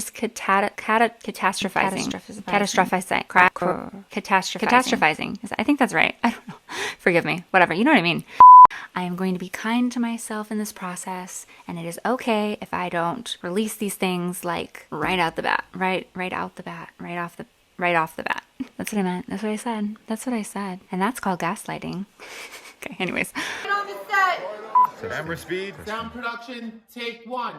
Just catastrophizing. Catastrophizing. I think that's right. I don't know. Forgive me. Whatever. You know what I mean. I am going to be kind to myself in this process, and it is okay if I don't release these things like right out the bat. Right off the bat. That's what I meant. That's what I said. And that's called gaslighting. Okay, anyways. On the set. Camera speed. Sound production, take one.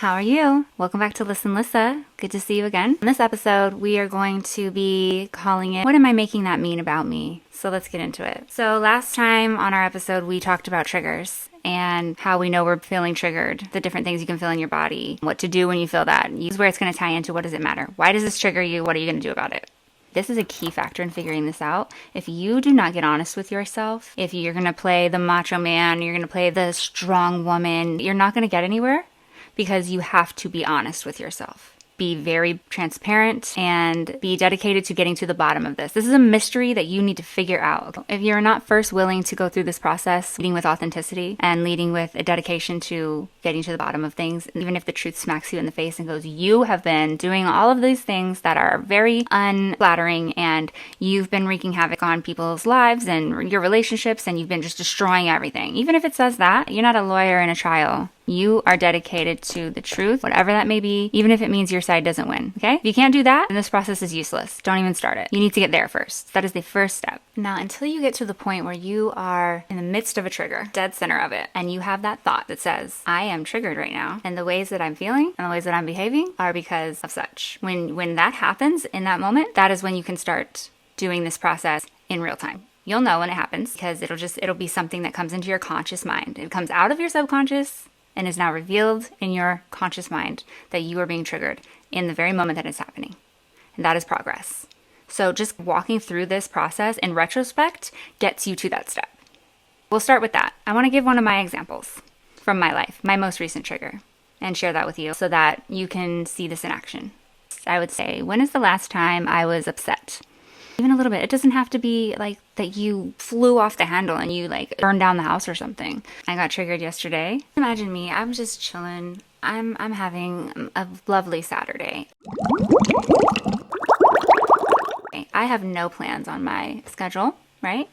How are you? Welcome back to Listen Lissa. Good to see you again. In this episode, we are going to be calling it, What Am I Making That Mean About Me? So let's get into it. So last time on our episode, we talked about triggers and how we know we're feeling triggered, the different things you can feel in your body, what to do when you feel that. This is where it's going to tie into what does it matter? Why does this trigger you? What are you going to do about it? This is a key factor in figuring this out. If you do not get honest with yourself, if you're going to play the macho man, you're going to play the strong woman, you're not going to get anywhere. Because you have to be honest with yourself. Be very transparent and be dedicated to getting to the bottom of this. This is a mystery that you need to figure out. If you're not first willing to go through this process, leading with authenticity and leading with a dedication to getting to the bottom of things, even if the truth smacks you in the face and goes, you have been doing all of these things that are very unflattering and you've been wreaking havoc on people's lives and your relationships and you've been just destroying everything. Even if it says that, you're not a lawyer in a trial. You are dedicated to the truth, whatever that may be, even if it means your side doesn't win, okay? If you can't do that, then this process is useless. Don't even start it. You need to get there first. That is the first step. Now, until you get to the point where you are in the midst of a trigger, dead center of it, and you have that thought that says, I am triggered right now, and the ways that I'm feeling and the ways that I'm behaving are because of such. When that happens in that moment, that is when you can start doing this process in real time. You'll know when it happens because it'll be something that comes into your conscious mind. It comes out of your subconscious and is now revealed in your conscious mind that you are being triggered in the very moment that it's happening. And that is progress. So just walking through this process in retrospect gets you to that step. We'll start with that. I want to give one of my examples from my life, my most recent trigger, and share that with you so that you can see this in action. I would say, when is the last time I was upset? Even a little bit. It doesn't have to be like that you flew off the handle and you like burned down the house or something. I got triggered yesterday. Imagine me. I'm just chilling. I'm having a lovely Saturday. I have no plans on my schedule, right?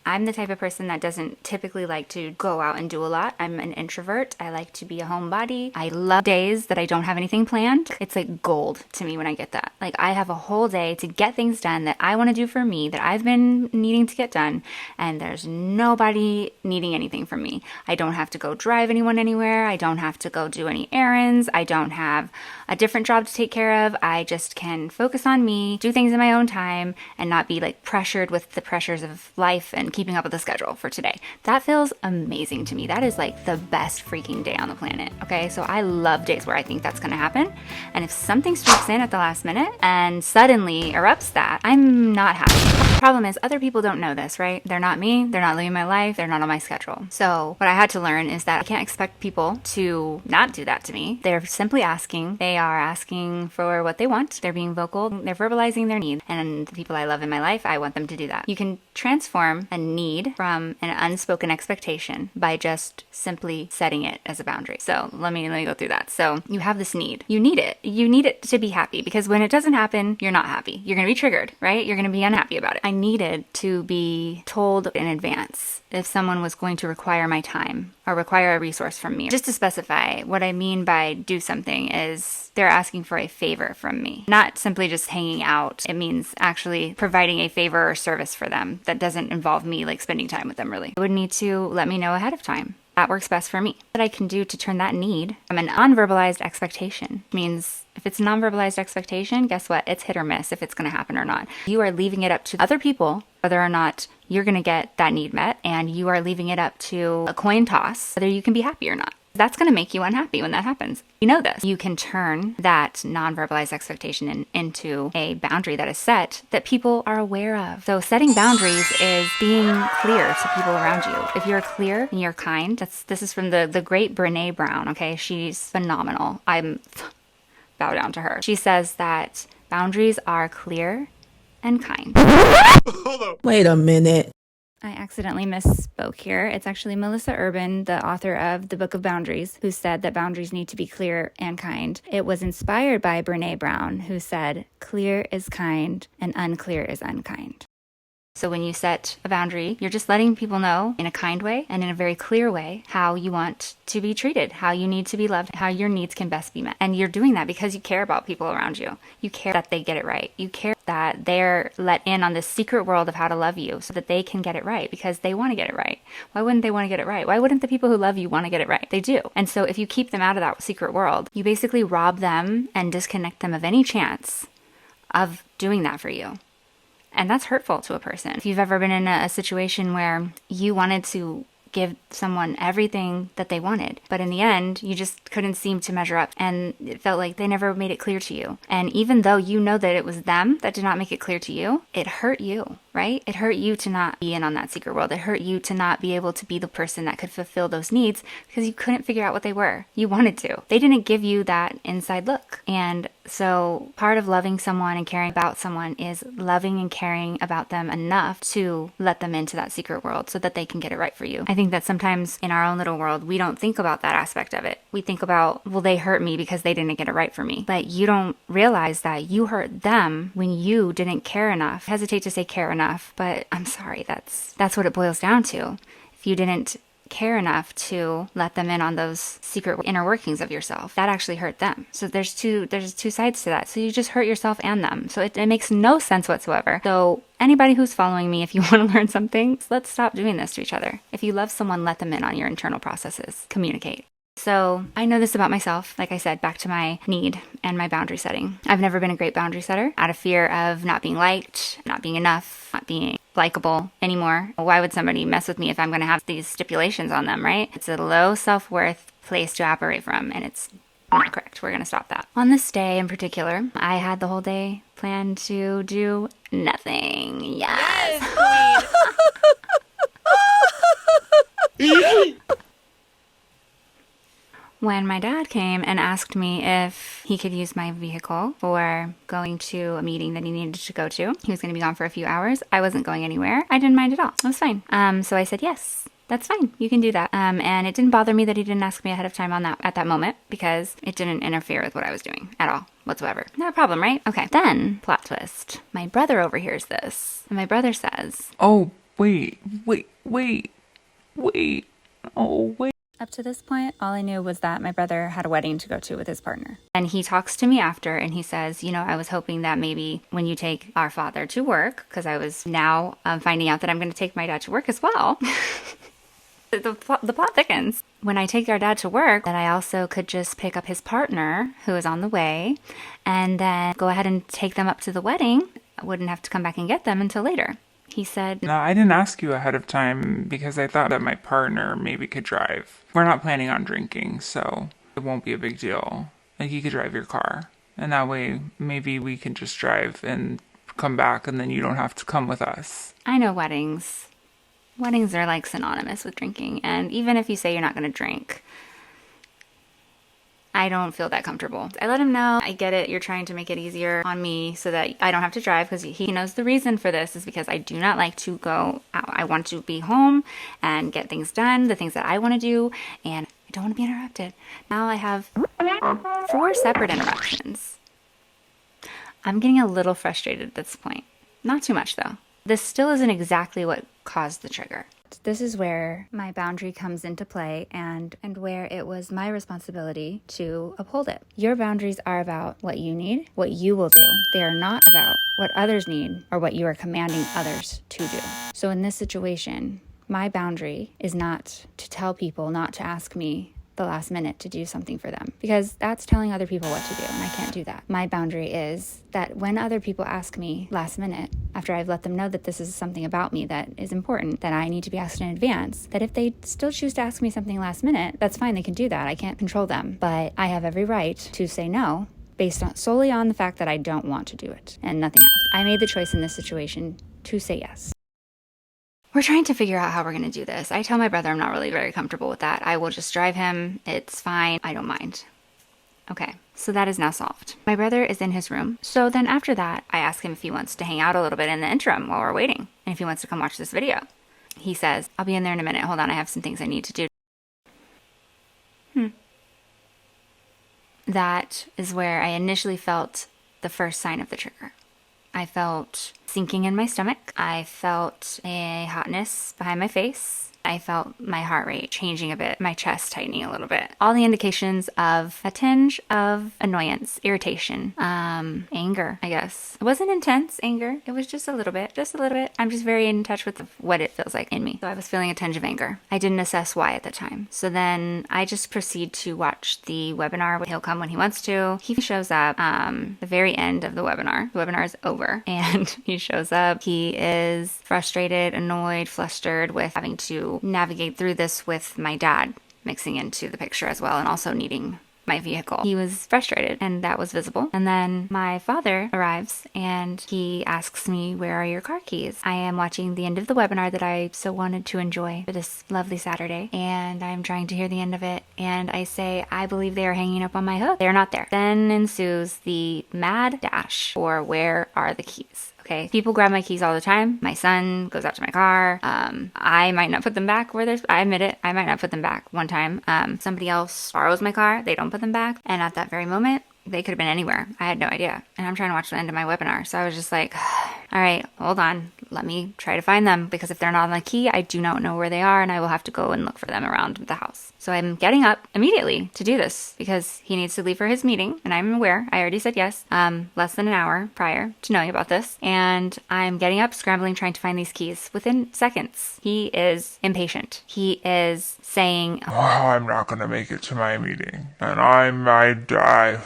I'm the type of person that doesn't typically like to go out and do a lot. I'm an introvert. I like to be a homebody. I love days that I don't have anything planned. It's like gold to me when I get that. Like I have a whole day to get things done that I want to do for me, that I've been needing to get done, and there's nobody needing anything from me. I don't have to go drive anyone anywhere. I don't have to go do any errands. I don't have a different job to take care of. I just can focus on me, do things in my own time, and not be like pressured with the pressures of life and keeping up with the schedule for today. That feels amazing to me. That is like the best freaking day on the planet. Okay, so I love days where I think that's gonna happen. And if something strikes in at the last minute and suddenly erupts that, I'm not happy. The problem is other people don't know this, right? They're not me. They're not living my life. They're not on my schedule. So what I had to learn is that I can't expect people to not do that to me. They're simply asking. They are asking for what they want. They're being vocal. They're verbalizing their needs. And the people I love in my life, I want them to do that. You can transform a need from an unspoken expectation by just simply setting it as a boundary. So let me go through that. So you have this need. You need it. You need it to be happy because when it doesn't happen, you're not happy. You're going to be triggered, right? You're going to be unhappy about it. I needed to be told in advance if someone was going to require my time or require a resource from me. Just to specify, what I mean by do something is they're asking for a favor from me, not simply just hanging out. It means actually providing a favor or service for them that doesn't involve me like spending time with them really. They would need to let me know ahead of time. That works best for me. What I can do to turn that need from an unverbalized expectation means if it's a non-verbalized expectation, guess what? It's hit or miss if it's going to happen or not. You are leaving it up to other people whether or not you're going to get that need met, and you are leaving it up to a coin toss whether you can be happy or not. That's going to make you unhappy when that happens. You know this. You can turn that non-verbalized expectation into a boundary that is set that people are aware of. So setting boundaries is being clear to people around you. If you're clear and you're kind, this is from the great Brene Brown, okay? She's phenomenal. I'm bow down to her. She says that boundaries are clear and kind. Hold on. Wait a minute. I accidentally misspoke here. It's actually Melissa Urban, the author of The Book of Boundaries, who said that boundaries need to be clear and kind. It was inspired by Brene Brown, who said, clear is kind and unclear is unkind. So when you set a boundary, you're just letting people know in a kind way and in a very clear way how you want to be treated, how you need to be loved, how your needs can best be met. And you're doing that because you care about people around you. You care that they get it right. You care that they're let in on this secret world of how to love you so that they can get it right because they want to get it right. Why wouldn't they want to get it right? Why wouldn't the people who love you want to get it right? They do. And so if you keep them out of that secret world, you basically rob them and disconnect them of any chance of doing that for you. And that's hurtful to a person. If you've ever been in a situation where you wanted to give someone everything that they wanted, but in the end, you just couldn't seem to measure up and it felt like they never made it clear to you. And even though you know that it was them that did not make it clear to you, it hurt you, right? It hurt you to not be in on that secret world. It hurt you to not be able to be the person that could fulfill those needs because you couldn't figure out what they were. You wanted to. They didn't give you that inside look. And so part of loving someone and caring about someone is loving and caring about them enough to let them into that secret world so that they can get it right for you. I think that sometimes in our own little world, we don't think about that aspect of it. We think about, well, they hurt me because they didn't get it right for me. But you don't realize that you hurt them when you didn't care enough. I hesitate to say care enough, but I'm sorry, that's what it boils down to. If you didn't care enough to let them in on those secret inner workings of yourself, that actually hurt them. So there's two sides to that. So you just hurt yourself and them. So it makes no sense whatsoever. So anybody who's following me, if you want to learn something, let's stop doing this to each other. If you love someone, let them in on your internal processes. Communicate. So I know this about myself, like I said, back to my need and my boundary setting. I've never been a great boundary setter out of fear of not being liked, not being enough, not being likable anymore. Why would somebody mess with me if I'm going to have these stipulations on them, right? It's a low self-worth place to operate from, and it's not correct. We're going to stop that. On this day in particular, I had the whole day planned to do nothing. Yes! Queen! When my dad came and asked me if he could use my vehicle for going to a meeting that he needed to go to, he was going to be gone for a few hours. I wasn't going anywhere. I didn't mind at all. It was fine. So I said, yes, that's fine. You can do that. And it didn't bother me that he didn't ask me ahead of time on that at that moment because it didn't interfere with what I was doing at all whatsoever. Not a problem, right? Okay. Then, plot twist. My brother overhears this. And my brother says, oh, wait. Oh, wait. Up to this point, all I knew was that my brother had a wedding to go to with his partner. And he talks to me after and he says, I was hoping that maybe when you take our father to work, because I was now finding out that I'm going to take my dad to work as well. The plot thickens. When I take our dad to work, that I also could just pick up his partner who is on the way and then go ahead and take them up to the wedding. I wouldn't have to come back and get them until later. He said, No, I didn't ask you ahead of time because I thought that my partner maybe could drive. We're not planning on drinking, so it won't be a big deal. Like, he could drive your car. And that way, maybe we can just drive and come back and then you don't have to come with us. I know weddings. Weddings are like synonymous with drinking. And even if you say you're not going to drink, I don't feel that comfortable. I let him know, I get it, you're trying to make it easier on me so that I don't have to drive because he knows the reason for this is because I do not like to go out. I want to be home and get things done, the things that I want to do, and I don't want to be interrupted. Now I have 4 separate interruptions. I'm getting a little frustrated at this point. Not too much though. This still isn't exactly what caused the trigger. This is where my boundary comes into play and where it was my responsibility to uphold it. Your boundaries are about what you need, what you will do. They are not about what others need or what you are commanding others to do. So in this situation, my boundary is not to tell people not to ask me the last minute to do something for them, because that's telling other people what to do, and I can't do that. My boundary is that when other people ask me last minute, after I've let them know that this is something about me that is important, that I need to be asked in advance, that if they still choose to ask me something last minute, that's fine, they can do that. I can't control them, but I have every right to say no based on solely on the fact that I don't want to do it and nothing else. I made the choice in this situation to say yes. We're trying to figure out how we're going to do this. I tell my brother I'm not really very comfortable with that. I will just drive him. It's fine. I don't mind. Okay, so that is now solved. My brother is in his room. So then after that, I ask him if he wants to hang out a little bit in the interim while we're waiting, and if he wants to come watch this video. He says, I'll be in there in a minute. Hold on, I have some things I need to do. That is where I initially felt the first sign of the trigger. I felt sinking in my stomach. I felt a hotness behind my face. I felt my heart rate changing a bit, my chest tightening a little bit. All the indications of a tinge of annoyance, irritation, anger, I guess. It wasn't intense anger. It was just a little bit. I'm just very in touch with what it feels like in me. So I was feeling a tinge of anger. I didn't assess why at the time. So then I just proceed to watch the webinar. He'll come when he wants to. He shows up the very end of the webinar. The webinar is over and he shows up. He is frustrated, annoyed, flustered with having to navigate through this with my dad mixing into the picture as well, and also needing my vehicle. He was frustrated, and that was visible. And then my father arrives and he asks me, where are your car keys? I am watching the end of the webinar that I so wanted to enjoy for this lovely Saturday, and I'm trying to hear the end of it, and I say, I believe they are hanging up on my hook. They're not there. Then ensues the mad dash for where are the keys. Okay, people grab my keys all the time. My son goes out to my car. I might not put them back where there's, I admit it, I might not put them back one time. Somebody else borrows my car. They don't put them back. And at that very moment, they could have been anywhere. I had no idea. And I'm trying to watch the end of my webinar. So I was just like, all right, hold on. Let me try to find them, because if they're not on the key, I do not know where they are, and I will have to go and look for them around the house. So I'm getting up immediately to do this because he needs to leave for his meeting, and I'm aware. I already said yes, less than an hour prior to knowing about this. And I'm getting up, scrambling, trying to find these keys. Within seconds, he is impatient. He is saying, oh, I'm not going to make it to my meeting, and I might die.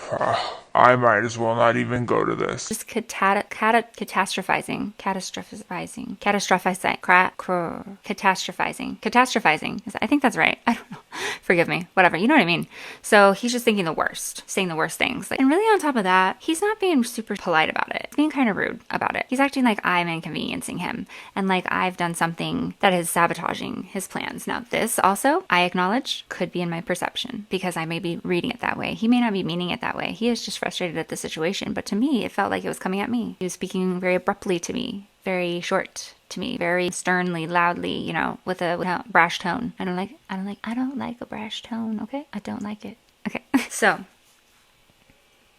I might as well not even go to this. Just catastrophizing. I think that's right. I don't know. Forgive me. Whatever. You know what I mean? So he's just thinking the worst, saying the worst things. And really on top of that, he's not being super polite about it. He's being kind of rude about it. He's acting like I'm inconveniencing him and like I've done something that is sabotaging his plans. Now, this also, I acknowledge, could be in my perception because I may be reading it that way. He may not be meaning it that way. He is just frustrated at the situation. But to me, it felt like it was coming at me. He was speaking very abruptly to me, very short to me, very sternly, loudly, you know, with a brash tone. I don't like a brash tone, okay? I don't like it. Okay. So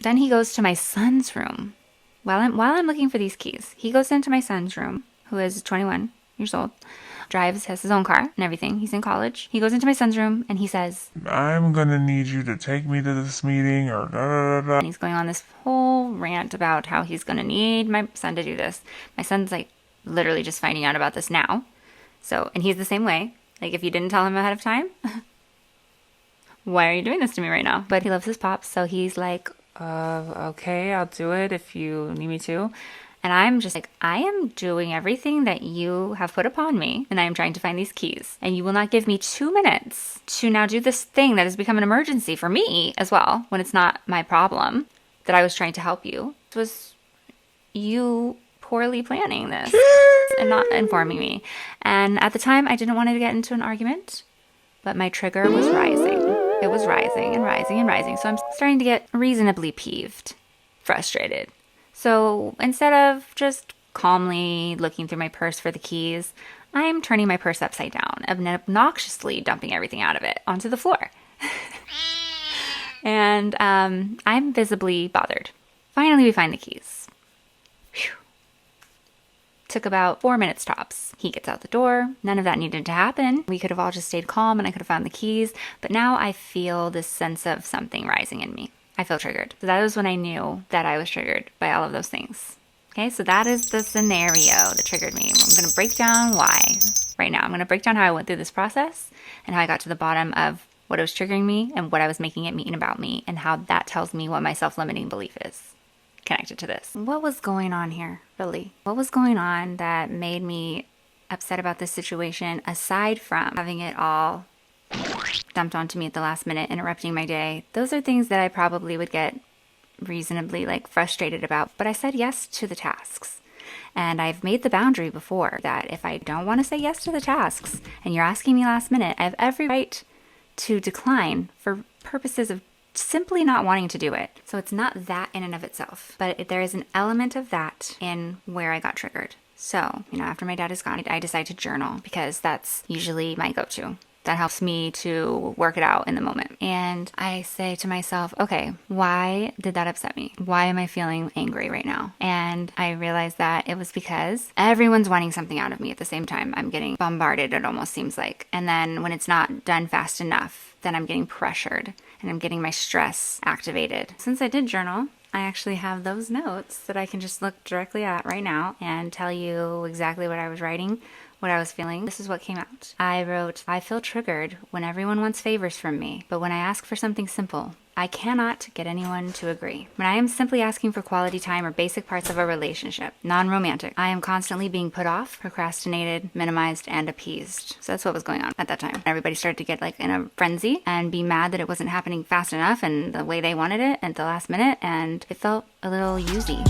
then he goes to my son's room. While I'm looking for these keys, he goes into my son's room, who is 21 years old, drives, has his own car and everything. He's in college. He goes into my son's room and he says, I'm gonna need you to take me to this meeting, or da da da da. And he's going on this whole rant about how he's gonna need my son to do this. My son's like literally just finding out about this now. So, and he's the same way. Like, if you didn't tell him ahead of time, why are you doing this to me right now? But he loves his pops, so he's like, okay, I'll do it if you need me to. And I'm just like, I am doing everything that you have put upon me, and I am trying to find these keys. And you will not give me 2 minutes to now do this thing that has become an emergency for me as well, when it's not my problem that I was trying to help you. It was you poorly planning this and not informing me. And at the time, I didn't want to get into an argument, but my trigger was rising. It was rising and rising and rising. So I'm starting to get reasonably peeved, frustrated. So instead of just calmly looking through my purse for the keys, I'm turning my purse upside down and obnoxiously dumping everything out of it onto the floor. And I'm visibly bothered. Finally, we find the keys. Whew. Took about 4 minutes tops. He gets out the door. None of that needed to happen. We could have all just stayed calm and I could have found the keys. But now I feel this sense of something rising in me. I feel triggered. So that was when I knew that I was triggered by all of those things. Okay, so that is the scenario that triggered me. I'm going to break down why right now. I'm going to break down how I went through this process and how I got to the bottom of what it was triggering me and what I was making it mean about me, and how that tells me what my self-limiting belief is connected to this. What was going on here, really? What was going on that made me upset about this situation, aside from having it all dumped onto me at the last minute, interrupting my day? Those are things that I probably would get reasonably frustrated about, but I said yes to the tasks. And I've made the boundary before that if I don't want to say yes to the tasks and you're asking me last minute, I have every right to decline for purposes of simply not wanting to do it. So it's not that in and of itself, but there is an element of that in where I got triggered. So, after my dad is gone, I decide to journal because that's usually my go-to. That helps me to work it out in the moment. And I say to myself, okay, why did that upset me? Why am I feeling angry right now? And I realized that it was because everyone's wanting something out of me at the same time. I'm getting bombarded, it almost seems like. And then when it's not done fast enough, then I'm getting pressured and I'm getting my stress activated. Since I did journal, I actually have those notes that I can just look directly at right now and tell you exactly what I was writing, what I was feeling. This is what came out. I wrote, I feel triggered when everyone wants favors from me, but when I ask for something simple, I cannot get anyone to agree. When I am simply asking for quality time or basic parts of a relationship, non-romantic, I am constantly being put off, procrastinated, minimized, and appeased. So that's what was going on at that time. Everybody started to get in a frenzy and be mad that it wasn't happening fast enough and the way they wanted it at the last minute, and it felt a little usy.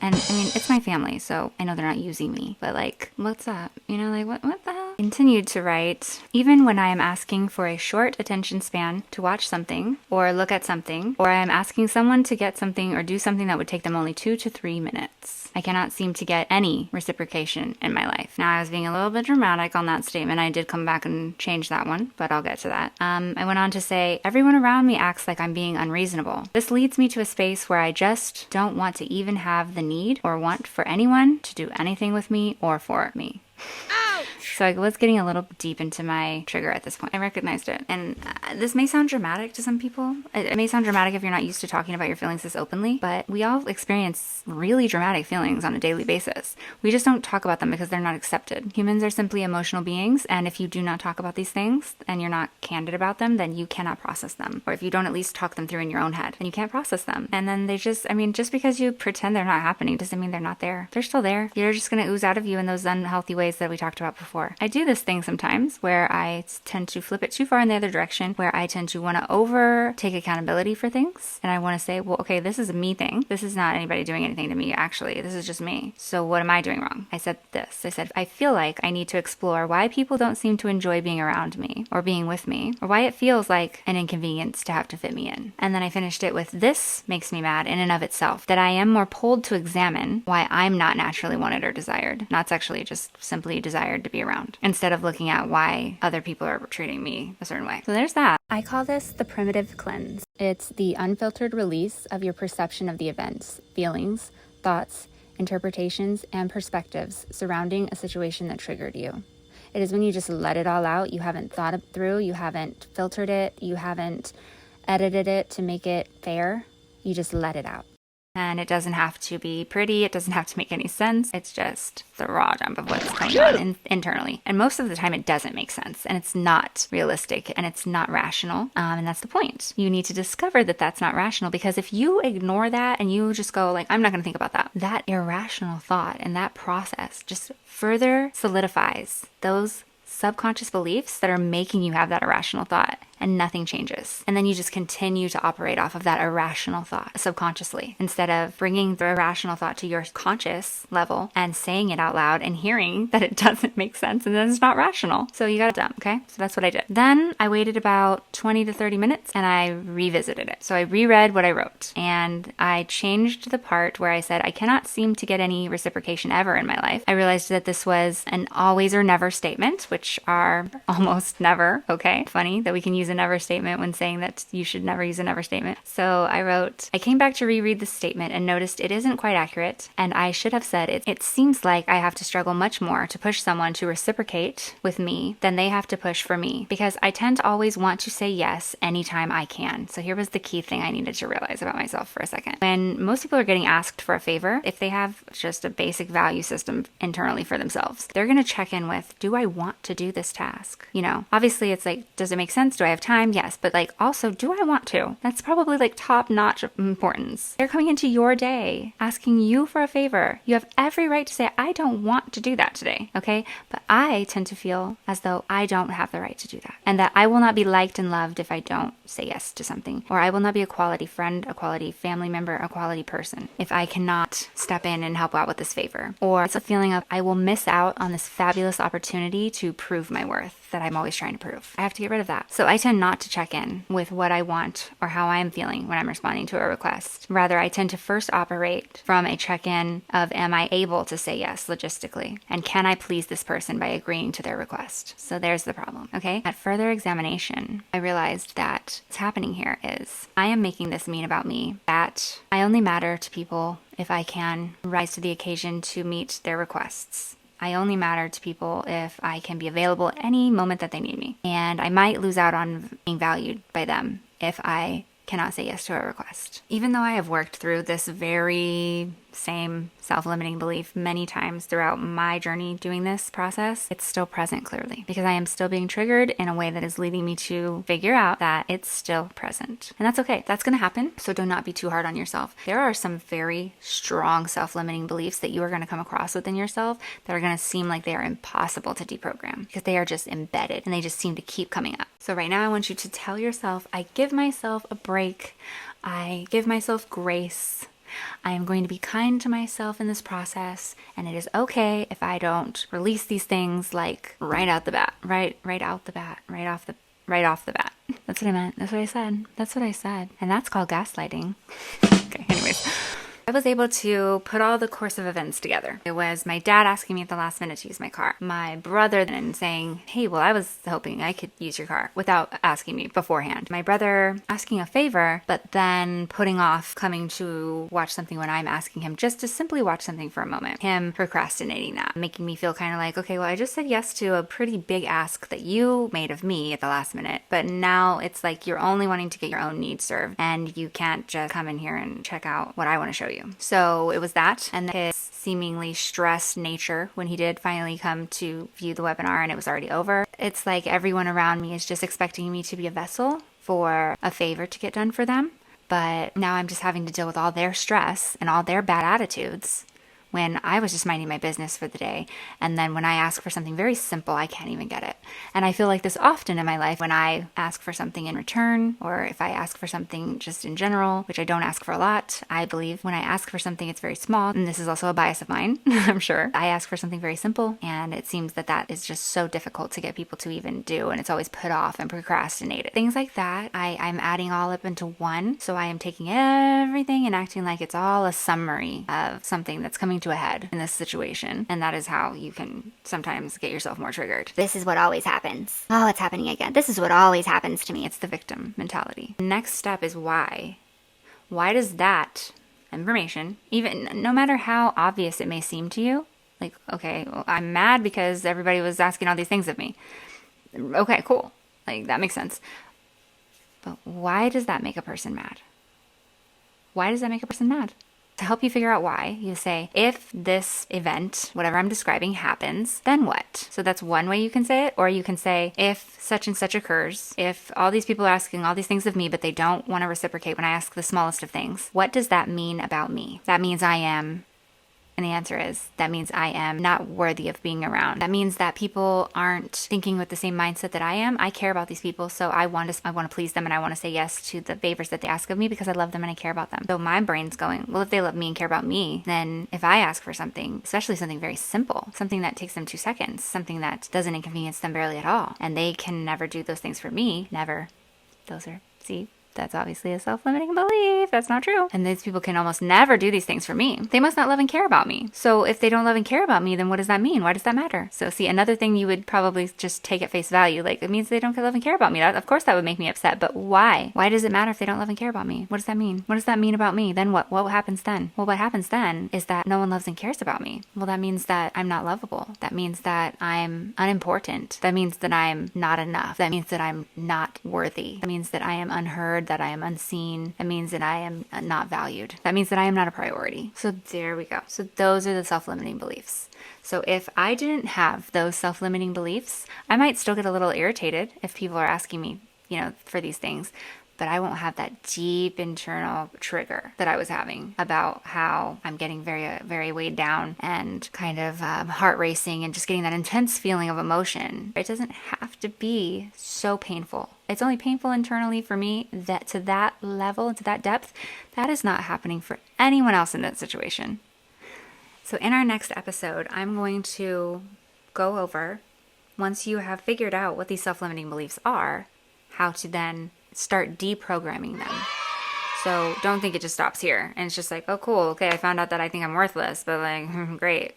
And it's my family, so I know they're not using me, but what's up? What the hell? Continued to write, even when I am asking for a short attention span to watch something or look at something, or I am asking someone to get something or do something that would take them only 2 to 3 minutes. I cannot seem to get any reciprocation in my life. Now, I was being a little bit dramatic on that statement. I did come back and change that one, but I'll get to that. I went on to say, everyone around me acts like I'm being unreasonable. This leads me to a space where I just don't want to even have the need or want for anyone to do anything with me or for me. So I was getting a little deep into my trigger at this point. I recognized it. And this may sound dramatic to some people. It may sound dramatic if you're not used to talking about your feelings this openly, but we all experience really dramatic feelings on a daily basis. We just don't talk about them because they're not accepted. Humans are simply emotional beings, and if you do not talk about these things and you're not candid about them, then you cannot process them. Or if you don't at least talk them through in your own head, then you can't process them. And then they just because you pretend they're not happening doesn't mean they're not there. They're still there. You're just going to ooze out of you in those unhealthy ways that we talked about before. I do this thing sometimes where I tend to flip it too far in the other direction, where I tend to want to take accountability for things. And I want to say, well, okay, this is a me thing. This is not anybody doing anything to me, actually. This is just me. So what am I doing wrong? I said this. I said, I feel like I need to explore why people don't seem to enjoy being around me or being with me, or why it feels like an inconvenience to have to fit me in. And then I finished it with, this makes me mad in and of itself, that I am more pulled to examine why I'm not naturally wanted or desired, not sexually, just simply desired to be around, instead of looking at why other people are treating me a certain way. So there's that. I call this the primitive cleanse. It's the unfiltered release of your perception of the events, feelings, thoughts, interpretations, and perspectives surrounding a situation that triggered you. It is when you just let it all out. You haven't thought it through. You haven't filtered it. You haven't edited it to make it fair. You just let it out. And it doesn't have to be pretty. It doesn't have to make any sense. It's just the raw dump of what's going on internally. And most of the time it doesn't make sense, and it's not realistic, and it's not rational. And that's the point. You need to discover that that's not rational, because if you ignore that and you just go I'm not going to think about that, that irrational thought and that process just further solidifies those subconscious beliefs that are making you have that irrational thought, and nothing changes. And then you just continue to operate off of that irrational thought subconsciously, instead of bringing the irrational thought to your conscious level and saying it out loud and hearing that it doesn't make sense and that it's not rational. So you got it done, okay? So that's what I did. Then I waited about 20 to 30 minutes and I revisited it. So I reread what I wrote, and I changed the part where I said, I cannot seem to get any reciprocation ever in my life. I realized that this was an always or never statement, which are almost never, okay? Funny that we can use a never statement when saying that you should never use a never statement. So I wrote, I came back to reread the statement and noticed it isn't quite accurate, and I should have said it seems like I have to struggle much more to push someone to reciprocate with me than they have to push for me, because I tend to always want to say yes anytime I can. So here was the key thing I needed to realize about myself for a second. When most people are getting asked for a favor, if they have just a basic value system internally for themselves, they're going to check in with, do I want to do this task? You know, obviously it's like, does it make sense? Do I have time? Yes. But like, also, do I want to? That's probably like top notch importance. They're coming into your day asking you for a favor. You have every right to say, I don't want to do that today. Okay. But I tend to feel as though I don't have the right to do that, and that I will not be liked and loved if I don't say yes to something, or I will not be a quality friend, a quality family member, a quality person if I cannot step in and help out with this favor. Or it's a feeling of, I will miss out on this fabulous opportunity to prove my worth that I'm always trying to prove. I have to get rid of that. So I tend not to check in with what I want or how I am feeling when I'm responding to a request. Rather, I tend to first operate from a check-in of, am I able to say yes logistically? And can I please this person by agreeing to their request? So there's the problem, okay? At further examination, I realized that what's happening here is I am making this mean about me, that I only matter to people if I can rise to the occasion to meet their requests. I only matter to people if I can be available at any moment that they need me. And I might lose out on being valued by them if I cannot say yes to a request. Even though I have worked through this very same self-limiting belief many times throughout my journey doing this process, it's still present clearly, because I am still being triggered in a way that is leading me to figure out that it's still present. And that's okay. That's going to happen. So do not be too hard on yourself. There are some very strong self-limiting beliefs that you are going to come across within yourself that are going to seem like they are impossible to deprogram, because they are just embedded and they just seem to keep coming up. So right now I want you to tell yourself, I give myself a break. I give myself grace. I am going to be kind to myself in this process, and it is okay if I don't release these things like right out the bat, right off the bat. That's what I meant. That's what I said. That's what I said. And that's called gaslighting. Okay, anyways. I was able to put all the course of events together. It was my dad asking me at the last minute to use my car. My brother then saying, hey, well, I was hoping I could use your car, without asking me beforehand. My brother asking a favor, but then putting off coming to watch something when I'm asking him just to simply watch something for a moment. Him procrastinating that, making me feel kind of like, okay, well, I just said yes to a pretty big ask that you made of me at the last minute, but now it's like you're only wanting to get your own needs served, and you can't just come in here and check out what I want to show you. So it was that, and his seemingly stressed nature when he did finally come to view the webinar and it was already over. It's like everyone around me is just expecting me to be a vessel for a favor to get done for them. But now I'm just having to deal with all their stress and all their bad attitudes when I was just minding my business for the day. And then when I ask for something very simple, I can't even get it. And I feel like this often in my life when I ask for something in return, or if I ask for something just in general, which I don't ask for a lot. I believe when I ask for something, it's very small. And this is also a bias of mine, I'm sure. I ask for something very simple, and it seems that that is just so difficult to get people to even do. And it's always put off and procrastinated. Things like that, I'm adding all up into one. So I am taking everything and acting like it's all a summary of something that's coming to a head in this situation. And that is how you can sometimes get yourself more triggered. This is what always happens. Oh, it's happening again. This is what always happens to me. It's the victim mentality. Next step is why. Why does that information, even no matter how obvious it may seem to you, like, okay, well, I'm mad because everybody was asking all these things of me. Okay, cool. Like, that makes sense. But why does that make a person mad? Why does that make a person mad? To help you figure out why, you say, if this event, whatever I'm describing, happens, then what? So that's one way you can say it. Or you can say, if such and such occurs, if all these people are asking all these things of me, but they don't want to reciprocate when I ask the smallest of things, what does that mean about me? That means I am... And the answer is, that means I am not worthy of being around. That means that people aren't thinking with the same mindset that I am. I care about these people, so I want to please them, and I want to say yes to the favors that they ask of me because I love them and I care about them. So my brain's going, well, if they love me and care about me, then if I ask for something, especially something very simple, something that takes them 2 seconds, something that doesn't inconvenience them barely at all, and they can never do those things for me, never. See, That's obviously a self-limiting belief. That's not true. And these people can almost never do these things for me. They must not love and care about me. So if they don't love and care about me, then what does that mean? Why does that matter? So see, another thing you would probably just take at face value, like it means they don't love and care about me. Of course that would make me upset, but why? Why does it matter if they don't love and care about me? What does that mean? What does that mean about me? Then what? What happens then? Well, what happens then is that no one loves and cares about me. Well, that means that I'm not lovable. That means that I'm unimportant. That means that I'm not enough. That means that I'm not worthy. That means that I am unheard, that I am unseen. That means that I am not valued. That means that I am not a priority. So there we go. So those are the self-limiting beliefs. So if I didn't have those self-limiting beliefs, I might still get a little irritated if people are asking me, for these things, but I won't have that deep internal trigger that I was having about how I'm getting very, very weighed down and kind of heart racing and just getting that intense feeling of emotion. It doesn't have to be so painful. It's only painful internally for me that to that level, to that depth, that is not happening for anyone else in that situation. So in our next episode, I'm going to go over, once you have figured out what these self-limiting beliefs are, how to then start deprogramming them. So don't think it just stops here and it's just like, oh cool, okay, I found out that I think I'm worthless, but like, great,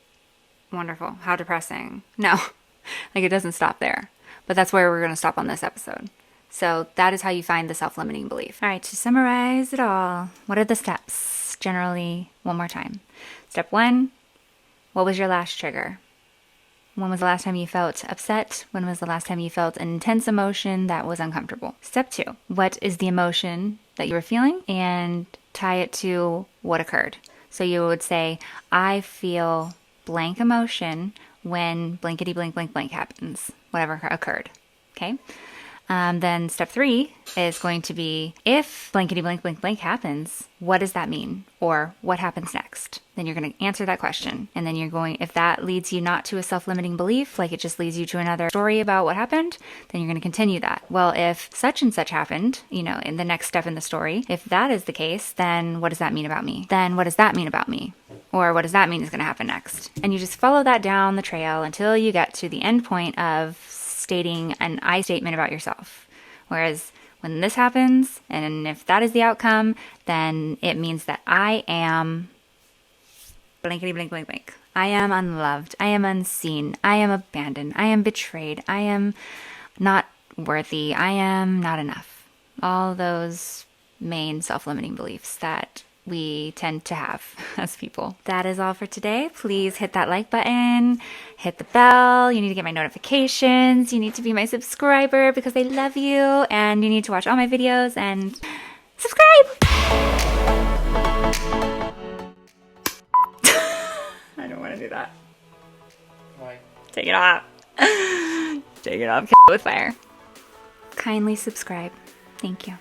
wonderful, how depressing. No, it doesn't stop there. But that's where we're going to stop on this episode. So that is how you find the self-limiting belief. All right, to summarize it all, what are the steps? Generally, one more time. Step 1, what was your last trigger? When was the last time you felt upset? When was the last time you felt an intense emotion that was uncomfortable? Step 2, what is the emotion that you were feeling? And tie it to what occurred. So you would say, I feel blank emotion when blankety blank blank blank happens, whatever occurred. Okay? Then step 3 is going to be, if blankety blank blank blank happens, what does that mean? Or what happens next? Then you're going to answer that question. And then you're going, if that leads you not to a self-limiting belief, like it just leads you to another story about what happened, then you're going to continue that. Well, if such and such happened, in the next step in the story, if that is the case, then what does that mean about me? Then what does that mean about me? Or what does that mean is going to happen next? And you just follow that down the trail until you get to the end point of stating an I statement about yourself. Whereas when this happens, and if that is the outcome, then it means that I am blankety blank blank blank. I am unloved. I am unseen. I am abandoned. I am betrayed. I am not worthy. I am not enough. All those main self-limiting beliefs that we tend to have as people. That is all for today. Please hit that like button, hit the bell. You need to get my notifications. You need to be my subscriber because I love you, and you need to watch all my videos and subscribe. I don't want to do that. Why? Take it off. Take it off with fire. Kindly subscribe. Thank you.